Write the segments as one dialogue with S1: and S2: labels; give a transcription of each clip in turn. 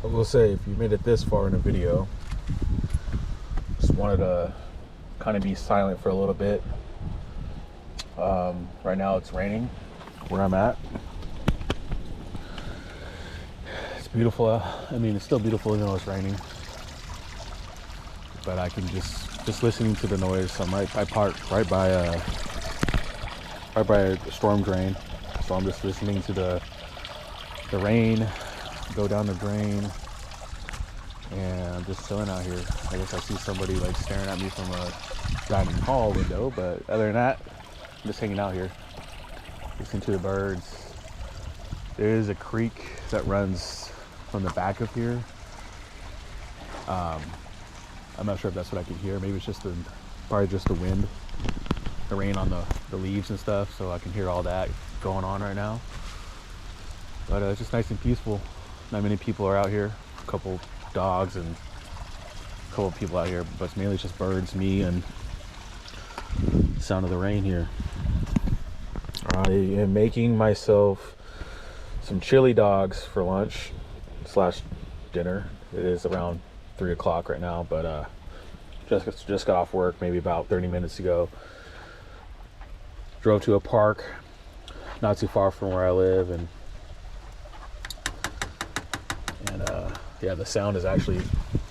S1: I will say, if you made it this far in a video, just wanted to kind of be silent for a little bit. Right now it's raining where I'm at. It's beautiful. I mean, it's still beautiful even though it's raining. But I can just listening to the noise. I park right by a storm drain, so I'm just listening to the rain go down the drain, and I'm just chilling out here. I guess I see somebody like staring at me from a dining hall window, but other than that, I'm just hanging out here, listening to the birds. There is a creek that runs from the back of here. I'm not sure if that's what I can hear. Maybe it's just probably just the wind, the rain on the leaves and stuff, so I can hear all that going on right now. But it's just nice and peaceful. Not many people are out here. A couple dogs and a couple people out here, but it's mainly just birds, me, and the sound of the rain here. I am making myself some chili dogs for lunch / dinner. It is around 3 o'clock right now, but just got off work maybe about 30 minutes ago. Drove to a park not too far from where I live, and yeah, the sound is actually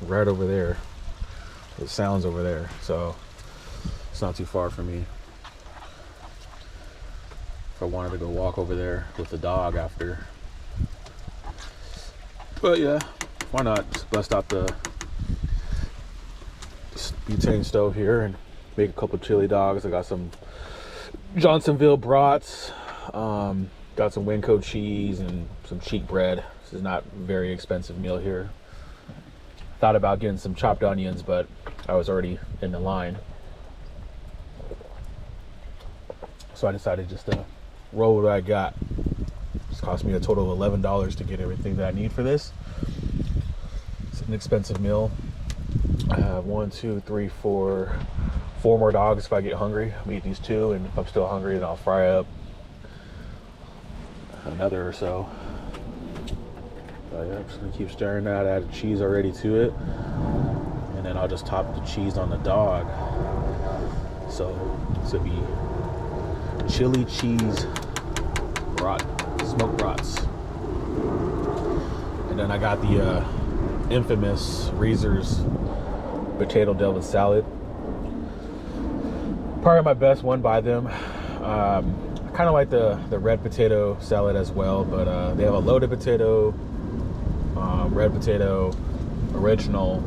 S1: right over there. The sound's over there, so it's not too far from me. If I wanted to go walk over there with the dog after, but yeah, why not? Just bust out the butane stove here and make a couple chili dogs. I got some Johnsonville brats, got some Winco cheese and some cheap bread. This is not a very expensive meal here. Thought about getting some chopped onions, but I was already in the line, so I decided just to roll with what I got. It's cost me a total of $11 to get everything that I need for this. It's an expensive meal. I have 1, 2, 3, 4 more dogs if I get hungry. I'll eat these 2, and if I'm still hungry, then I'll fry up another or so. But yeah, I'm just gonna keep stirring that. I added cheese already to it, and then I'll just top the cheese on the dog. So this would be chili cheese brat, smoked brats. And then I got the infamous Reese's potato Delvin salad. Probably my best one by them. I kind of like the red potato salad as well, but they have a loaded potato, red potato, original,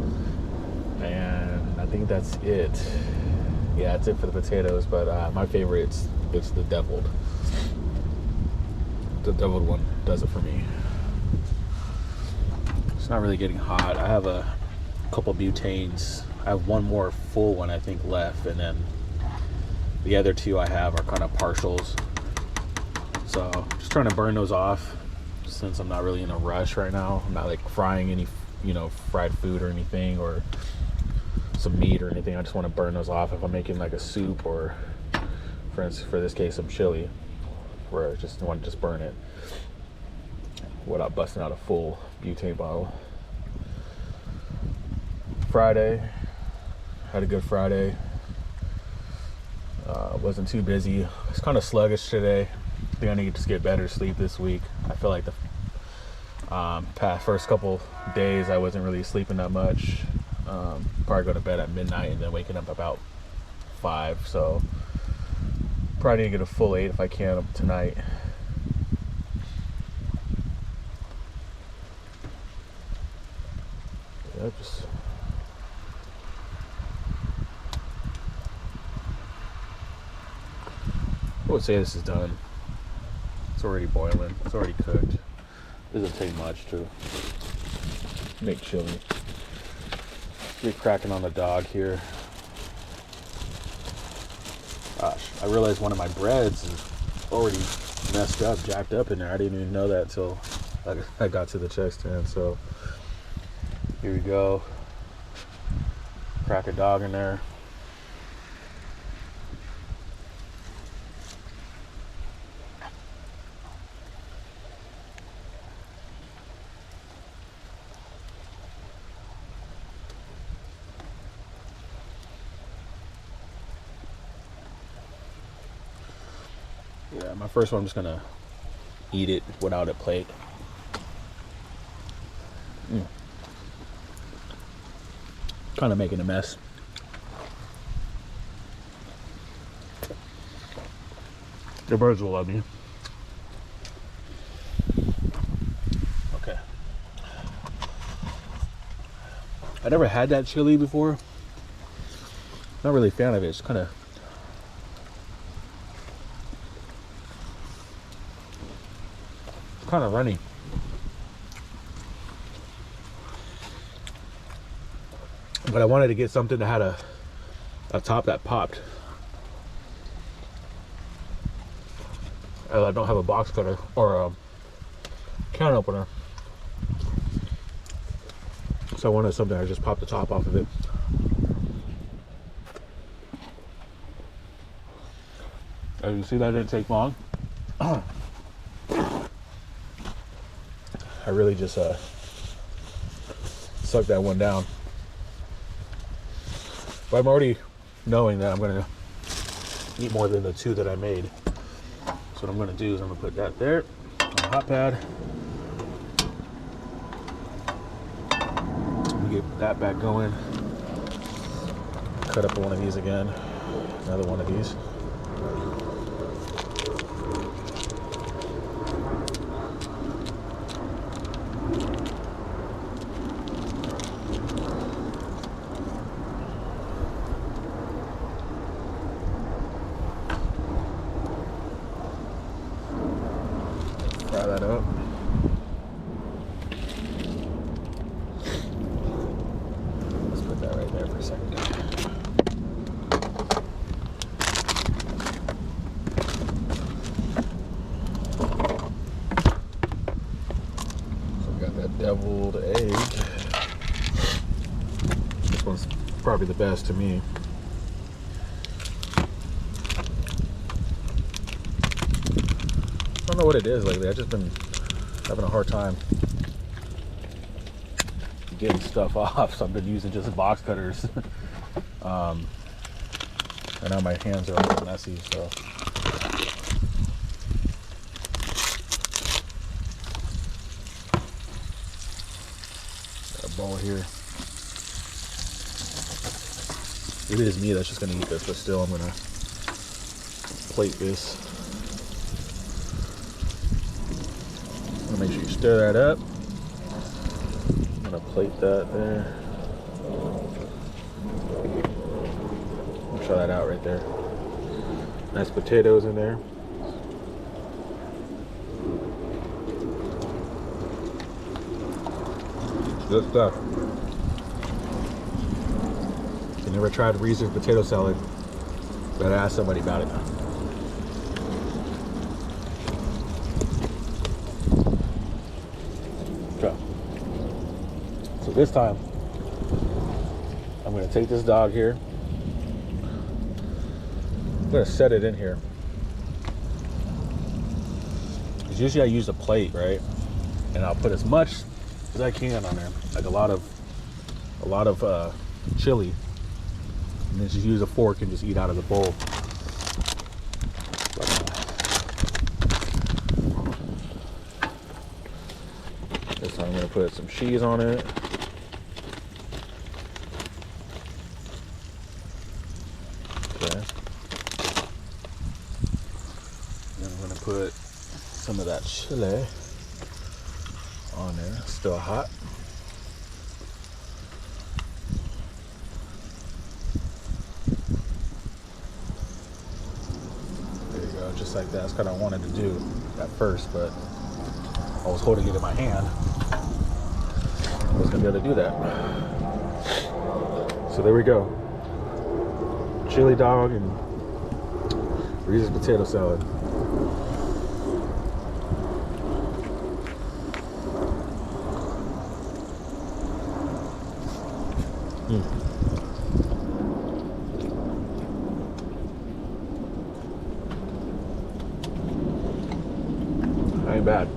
S1: and I think that's it. Yeah, that's it for the potatoes, but my favorite, it's the deviled. The deviled one does it for me. It's not really getting hot. I have a couple butanes. I have one more full one I think left, and then the other 2 I have are kind of partials. So just trying to burn those off since I'm not really in a rush right now. I'm not like frying any, fried food or anything, or some meat or anything. I just want to burn those off if I'm making like a soup, or for instance, for this case, some chili, where I just want to just burn it without busting out a full butane bottle. Friday, had a good Friday. Wasn't too busy. It's kind of sluggish today. I think I need to just get better sleep this week. I feel like the past first couple days I wasn't really sleeping that much. Probably go to bed at midnight and then waking up about 5. So probably need to get a full 8 if I can tonight. Yeah, I would say this is done. It's already boiling. It's already cooked. Doesn't take much to make chili. Get cracking on the dog here. Gosh, I realized one of my breads is already messed up, jacked up in there. I didn't even know that until I got to the check stand. So here we go. Crack a dog in there. Yeah, my first one, I'm just gonna eat it without a plate. Kind of making a mess. The birds will love me. Okay. I never had that chili before. Not really a fan of it. It's kind of runny. But I wanted to get something that had a top that popped. I don't have a box cutter or a can opener, so I wanted something I just popped the top off of it. As you see, that didn't take long. I really just sucked that one down. But I'm already knowing that I'm gonna eat more than the two that I made. So what I'm gonna do is I'm gonna put that there on the hot pad. Let me get that back going. Cut up one of these again. Another one of these. Fry that up. Let's put that right there for a second. So we got that deviled egg. This one's probably the best to me. I don't know what it is lately. I've just been having a hard time getting stuff off, so I've been using just box cutters. And now my hands are a little messy, so. Got a bowl here. It is me that's just gonna eat this, but still I'm gonna plate this. Make sure you stir that up. I'm gonna plate that there. I'll try that out right there. Nice potatoes in there. Good stuff. If you never tried Reese's potato salad, better ask somebody about it. So this time, I'm gonna take this dog here. I'm gonna set it in here. Because usually I use a plate, right? And I'll put as much as I can on there, like a lot of chili, and then just use a fork and just eat out of the bowl. This time I'm gonna put some cheese on it. Okay. Then I'm gonna put some of that chili on there, still hot. There you go, just like that. That's kind of what I wanted to do at first, but I was holding it in my hand. I was gonna be able to do that. So there we go. Chili dog and Reese's potato salad. Ain't bad.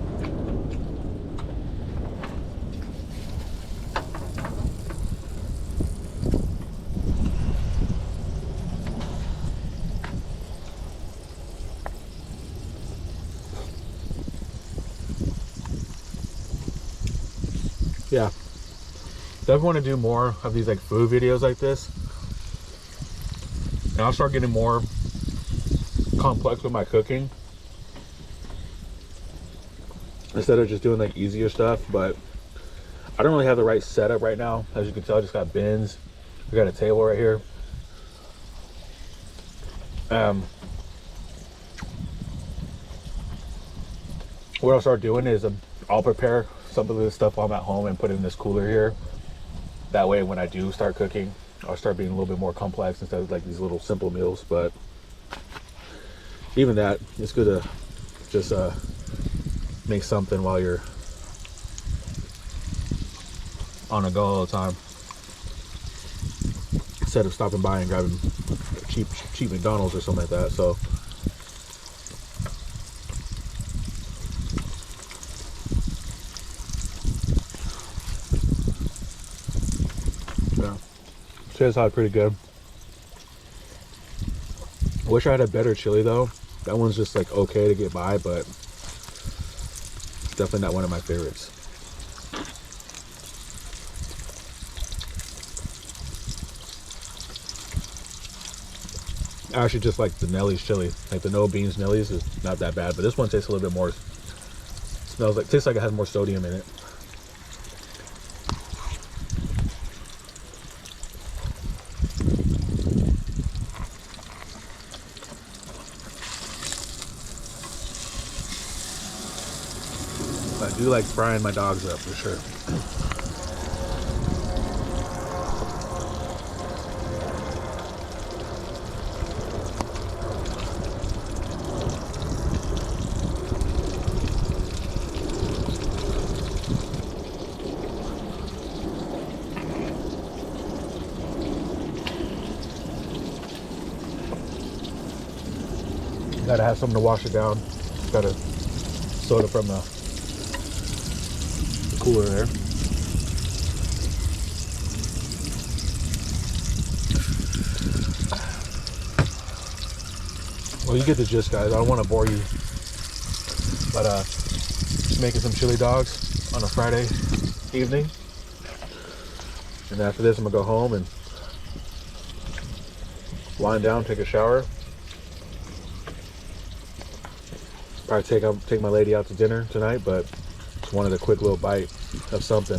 S1: yeah, definitely want to do more of these like food videos like this, and I'll start getting more complex with my cooking instead of just doing like easier stuff. But I don't really have the right setup right now. As you can tell, I just got bins. We got a table right here. What I'll start doing is I'll prepare some of this stuff while I'm at home and put it in this cooler here. That way when I do start cooking, I'll start being a little bit more complex instead of like these little simple meals. But even that, it's good to just make something while you're on the go all the time, instead of stopping by and grabbing cheap McDonald's or something like that. So yeah, chili's hot, pretty good. I wish I had a better chili though. That one's just like okay to get by, but it's definitely not one of my favorites. I actually just like the Nelly's chili. Like the no beans Nelly's is not that bad, but this one tastes a little bit more, tastes like it has more sodium in it. But I do like frying my dogs up for sure. Gotta have something to wash it down. Got a soda from the cooler there. Well, you get the gist, guys. I don't want to bore you, but just making some chili dogs on a Friday evening, and after this I'm gonna go home and wind down, take a shower. Probably take my lady out to dinner tonight, but just wanted a quick little bite of something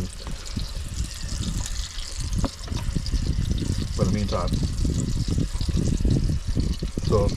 S1: for the meantime. So